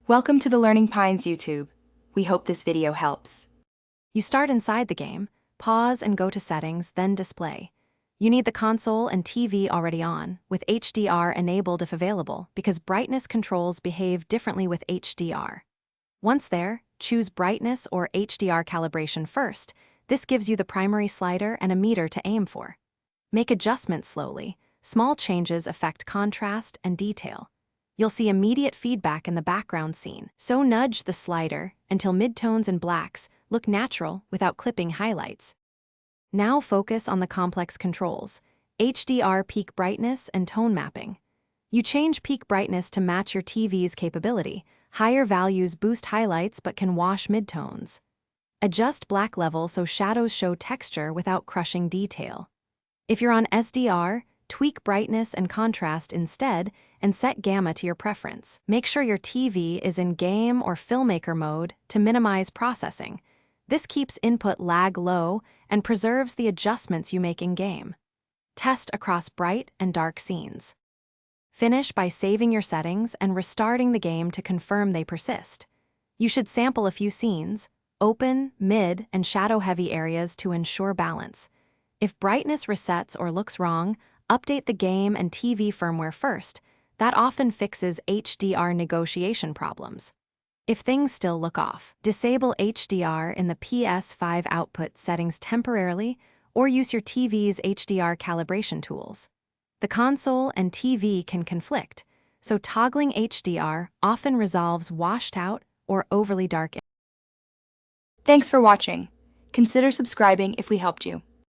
Welcome to the Learning Pines YouTube. We hope this video helps. You start inside the game, pause and go to Settings, then Display. You need the console and TV already on, with HDR enabled if available, because brightness controls behave differently with HDR. Once there, choose Brightness or HDR calibration first. This gives you the primary slider and a meter to aim for. Make adjustments slowly. Small changes affect contrast and detail. You'll see immediate feedback in the background scene, so nudge the slider until midtones and blacks look natural without clipping highlights. Now focus on the complex controls, HDR peak brightness and tone mapping. You change peak brightness to match your TV's capability. Higher values boost highlights but can wash midtones. Adjust black level so shadows show texture without crushing detail. If you're on SDR, tweak brightness and contrast instead and set gamma to your preference. Make sure your TV is in game or filmmaker mode to minimize processing. This keeps input lag low and preserves the adjustments you make in-game. Test across bright and dark scenes. Finish by saving your settings and restarting the game to confirm they persist. You should sample a few scenes, open, mid, and shadow-heavy areas to ensure balance. If brightness resets or looks wrong, update the game and TV firmware first. That often fixes HDR negotiation problems. If things still look off, disable HDR in the PS5 output settings temporarily or use your TV's HDR calibration tools. The console and TV can conflict, so toggling HDR often resolves washed out or overly dark. Thanks for watching. Consider subscribing if we helped you.